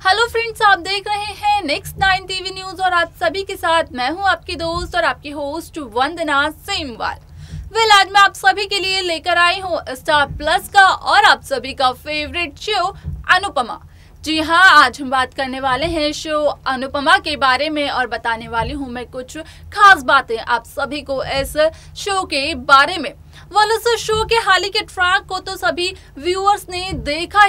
Hello friends, आप देख रहे हैं नेक्स्ट 9 टीवी न्यूज और आप सभी के साथ मैं हूं आपकी दोस्त और आपकी होस्ट वंदना सेमवाल। आज मैं आप सभी के लिए लेकर आई हूं स्टार प्लस का और आप सभी का फेवरेट शो अनुपमा। जी हाँ, आज हम बात करने वाले हैं शो अनुपमा के बारे में और बताने वाली हूँ मैं कुछ खास बातें आप सभी को इस शो के बारे में। इस शो के हाल ही के ट्रैक को तो सभी व्यूअर्स ने देखा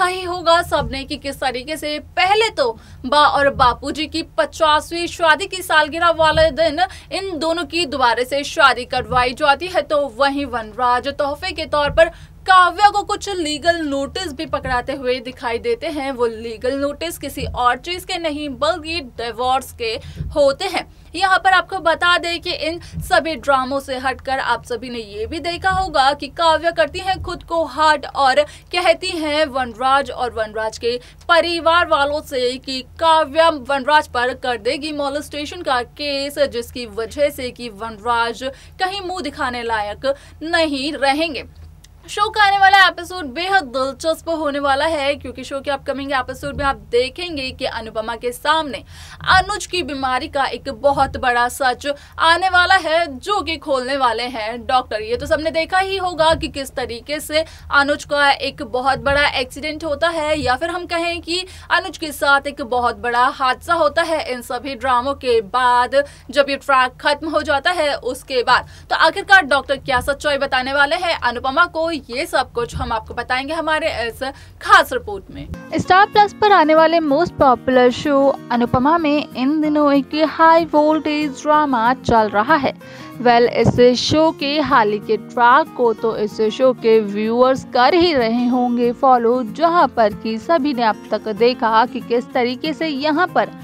ही होगा सबने कि किस तरीके से पहले तो बा और बापूजी की 50वीं शादी की सालगिरह वाले दिन इन दोनों की दोबारा से शादी करवाई जाती है, तो वहीं वनराज तोहफे के तौर पर काव्या को कुछ लीगल नोटिस भी पकड़ाते हुए दिखाई देते हैं। वो लीगल नोटिस किसी और चीज के नहीं बल्कि डिवोर्स के होते हैं। यहाँ पर आपको बता दें कि इन सभी ड्रामों से हटकर आप सभी ने ये भी देखा होगा कि काव्या करती हैं खुद को हर्ट और कहती हैं वनराज और वनराज के परिवार वालों से कि काव्या वनराज पर कर देगी मोलेस्टेशन का केस, जिसकी वजह से कि वनराज कहीं मुंह दिखाने लायक नहीं रहेंगे। शो का आने वाला एपिसोड बेहद दिलचस्प होने वाला है, क्योंकि शो के अपकमिंग एपिसोड में आप देखेंगे कि अनुपमा के सामने अनुज की बीमारी का एक बहुत बड़ा सच आने वाला है, जो कि खोलने वाले हैं डॉक्टर। ये तो सबने देखा ही होगा कि किस तरीके से अनुज का एक बहुत बड़ा एक्सीडेंट होता है, या फिर हम कहें कि अनुज के साथ एक बहुत बड़ा हादसा होता है। इन सभी ड्रामों के बाद जब ये ट्रैक खत्म हो जाता है उसके बाद तो आखिरकार डॉक्टर क्या सच्चाई बताने वाले हैं अनुपमा को, ये सब कुछ हम आपको बताएंगे हमारे इस खास रिपोर्ट में। स्टार प्लस पर आने वाले मोस्ट पॉपुलर शो अनुपमा में इन दिनों एक हाई वोल्टेज ड्रामा चल रहा है। इस शो के हाल ही के ट्रैक को तो इस शो के व्यूअर्स कर ही रहे होंगे फॉलो, जहां पर कि सभी ने अब तक देखा कि किस तरीके से यहां पर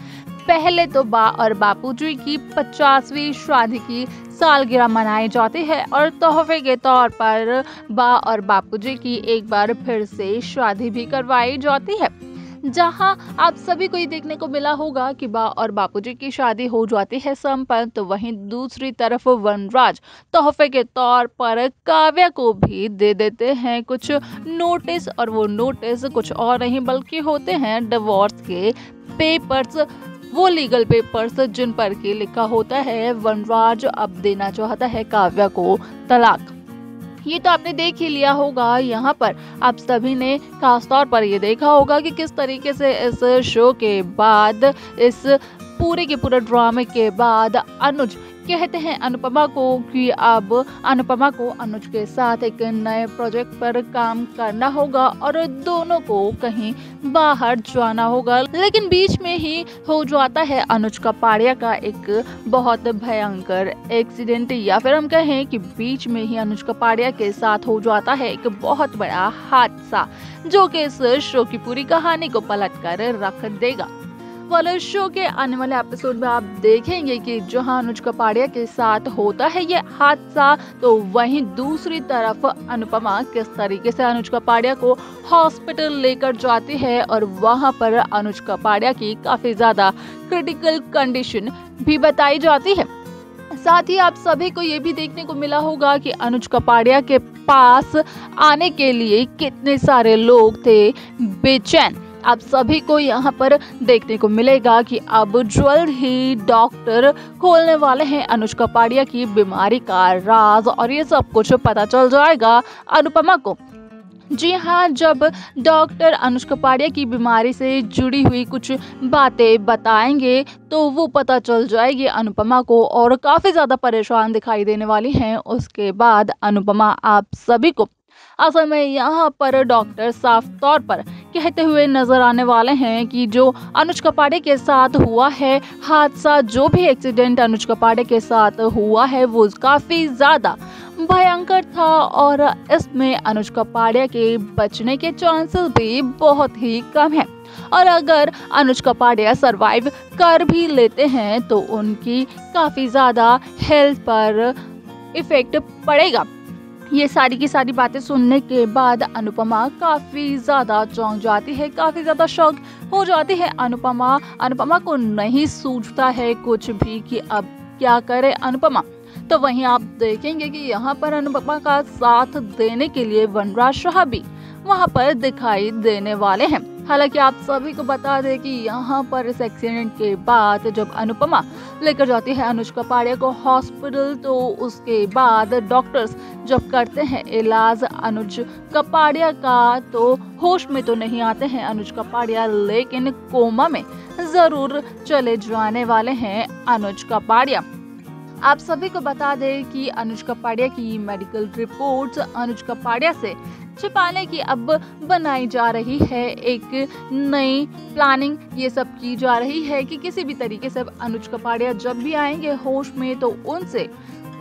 पहले तो बा और बापूजी की 50वीं शादी की सालगिरह मनाई जाती है और तोहफे के तौर पर बा और बापूजी की एक बार फिर से शादी भी करवाई जाती है। जहां आप सभी को ये देखने को मिला होगा कि बा और बापूजी की शादी हो जाती है संपन्न, तो वहीं दूसरी तरफ वनराज तोहफे के तौर पर काव्या को भी दे देते हैं कुछ नोटिस, और वो नोटिस कुछ और नहीं बल्कि होते हैं डिवोर्स के पेपर्स, वो लीगल पेपर्स जिन पर के लिखा होता है वनराज अब देना चाहता है काव्या को तलाक। ये तो आपने देख ही लिया होगा। यहाँ पर आप सभी ने खास तौर पर ये देखा होगा कि किस तरीके से इस शो के बाद, इस पूरे के पूरे ड्रामे के बाद अनुज कहते हैं अनुपमा को कि अब अनुपमा को अनुज के साथ एक नए प्रोजेक्ट पर काम करना होगा और दोनों को कहीं बाहर जाना होगा। लेकिन बीच में ही हो जाता है अनुज कपाड़िया का एक बहुत भयंकर एक्सीडेंट, या फिर हम कहें कि बीच में ही अनुज कपाड़िया के साथ हो जाता है एक बहुत बड़ा हादसा, जो कि इस शो की पूरी कहानी को पलट कर रख देगा। वाले शो के आने वाले एपिसोड में आप देखेंगे कि जहां अनुज कपाड़िया के साथ होता है ये हादसा, तो वहीं दूसरी तरफ अनुपमा किस तरीके से अनुज कपाड़िया को हॉस्पिटल लेकर जाती है और वहां पर अनुज कपाड़िया की काफी ज्यादा क्रिटिकल कंडीशन भी बताई जाती है। साथ ही आप सभी को ये भी देखने को मिला होगा कि अनुज कपाड़िया के पास आने के लिए कितने सारे लोग थे बेचैन। आप सभी को यहाँ पर देखने को मिलेगा कि अब जल्द ही डॉक्टर खोलने वाले हैं अनुज कपाड़िया की बीमारी का राज, और ये सब कुछ पता चल जाएगा अनुपमा को। जी हाँ, जब डॉक्टर अनुज कपाड़िया की बीमारी से जुड़ी हुई कुछ बातें बताएंगे तो वो पता चल जाएगी अनुपमा को, और काफ़ी ज़्यादा परेशान दिखाई देने वाली हैं उसके बाद अनुपमा आप सभी को। असल में यहाँ पर डॉक्टर साफ तौर पर कहते हुए नजर आने वाले हैं कि जो अनुज कपाड़िया के साथ हुआ है हादसा, जो भी एक्सीडेंट अनुज कपाड़िया के साथ हुआ है वो काफ़ी ज़्यादा भयंकर था, और इसमें अनुज कपाड़िया के बचने के चांसेस भी बहुत ही कम हैं। और अगर अनुज कपाड़िया सरवाइव कर भी लेते हैं तो उनकी काफ़ी ज़्यादा हेल्थ पर इफेक्ट पड़ेगा। ये सारी की सारी बातें सुनने के बाद अनुपमा काफ़ी ज़्यादा चौंक जाती है, काफ़ी ज़्यादा शॉक हो जाती है। अनुपमा को नहीं सूझता है कुछ भी कि अब क्या करे अनुपमा। तो वहीं आप देखेंगे कि यहाँ पर अनुपमा का साथ देने के लिए वनराज शाह भी वहाँ पर दिखाई देने वाले हैं। हालांकि आप सभी को बता दें कि यहाँ पर इस एक्सीडेंट के बाद जब अनुपमा लेकर जाती है अनुज कपाड़िया को हॉस्पिटल, तो उसके बाद डॉक्टर्स जब करते हैं इलाज अनुज कपाड़िया का, तो होश में तो नहीं आते हैं अनुज कपाड़िया, लेकिन कोमा में जरूर चले जाने वाले हैं अनुज कपाड़िया। आप सभी को बता दें कि अनुज कपाड़िया की मेडिकल रिपोर्ट्स अनुज कपाड़िया से छिपाने की अब बनाई जा रही है। एक नई प्लानिंग ये सब की जा रही है कि किसी भी तरीके से अनुज कपाड़िया जब भी आएंगे होश में, तो उनसे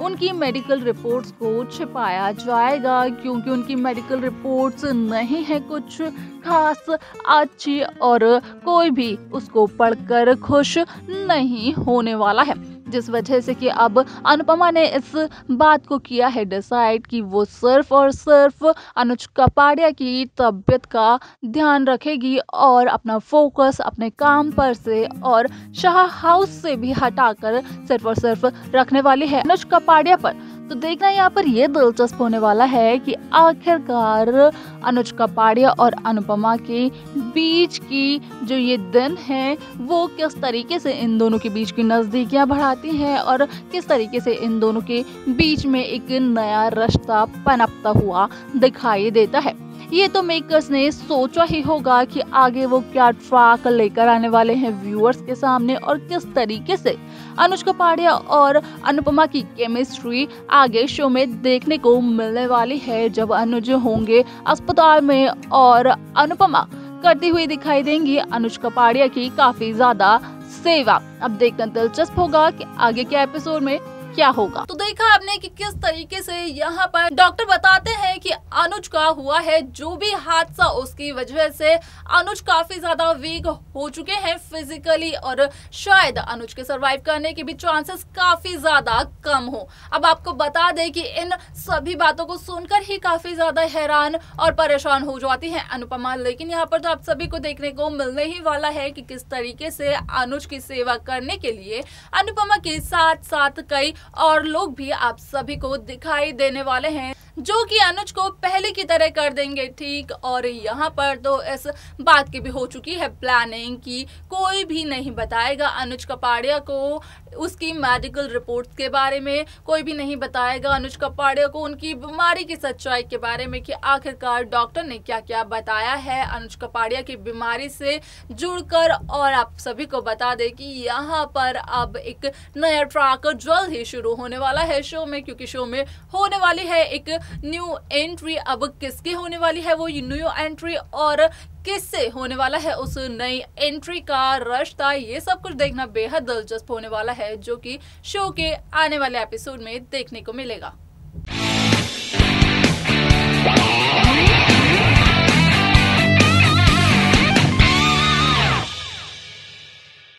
उनकी मेडिकल रिपोर्ट्स को छिपाया जाएगा, क्योंकि उनकी मेडिकल रिपोर्ट्स नहीं है कुछ खास अच्छी और कोई भी उसको पढ़कर खुश नहीं होने वाला है। जिस वजह से कि अब अनुपमा ने इस बात को किया है डिसाइड कि वो सिर्फ और सिर्फ अनुज कपाड़िया की तबीयत का ध्यान रखेगी और अपना फोकस अपने काम पर से और शाह हाउस से भी हटाकर सिर्फ और सिर्फ रखने वाली है अनुज कपाड़िया पर। तो देखना यहाँ पर ये दिलचस्प होने वाला है कि आखिरकार अनुज कपाड़िया और अनुपमा के बीच की जो ये दिन है वो किस तरीके से इन दोनों के बीच की नज़दीकियाँ बढ़ाती हैं और किस तरीके से इन दोनों के बीच में एक नया रिश्ता पनपता हुआ दिखाई देता है। ये तो मेकर्स ने सोचा ही होगा कि आगे वो क्या ट्रैक लेकर आने वाले हैं व्यूअर्स के सामने और किस तरीके से अनुज कपाड़िया और अनुपमा की केमिस्ट्री आगे शो में देखने को मिलने वाली है, जब अनुज होंगे अस्पताल में और अनुपमा करती हुई दिखाई देंगी अनुज कपाड़िया की काफी ज्यादा सेवा। अब देखना दिलचस्प होगा कि आगे के एपिसोड में क्या होगा। तो देखा आपने कि किस तरीके से यहाँ पर डॉक्टर बताते हैं कि अनुज का हुआ है जो भी हादसा, उसकी वजह से अनुज काफी ज्यादा वीक हो चुके हैं फिजिकली और शायद अनुज के सरवाइव करने के भी चांसेस काफी ज्यादा कम हो। अब आपको बता दें कि इन सभी बातों को सुनकर ही काफी ज्यादा हैरान और परेशान हो जाती है अनुपमा, लेकिन यहाँ पर तो आप सभी को देखने को मिलने ही वाला है कि किस तरीके से अनुज की सेवा करने के लिए अनुपमा के साथ साथ कई और लोग भी आप सभी को दिखाई देने वाले हैं, जो कि अनुज को पहले की तरह कर देंगे ठीक। और यहाँ पर तो इस बात की भी हो चुकी है प्लानिंग कि कोई भी नहीं बताएगा अनुज कपाड़िया को उसकी मेडिकल रिपोर्ट्स के बारे में, कोई भी नहीं बताएगा अनुज कपाड़िया को उनकी बीमारी की सच्चाई के बारे में कि आखिरकार डॉक्टर ने क्या क्या बताया है अनुज कपाड़िया की बीमारी से जुड़कर। और आप सभी को बता दें कि यहाँ पर अब एक नया ट्रैक जल्द ही शुरू होने वाला है शो में, क्योंकि शो में होने वाली है एक न्यू एंट्री। अब किसकी होने वाली है वो न्यू एंट्री और किससे होने वाला है उस नई एंट्री का रिश्ता, ये सब कुछ देखना बेहद दिलचस्प होने वाला है, जो कि शो के आने वाले एपिसोड में देखने को मिलेगा।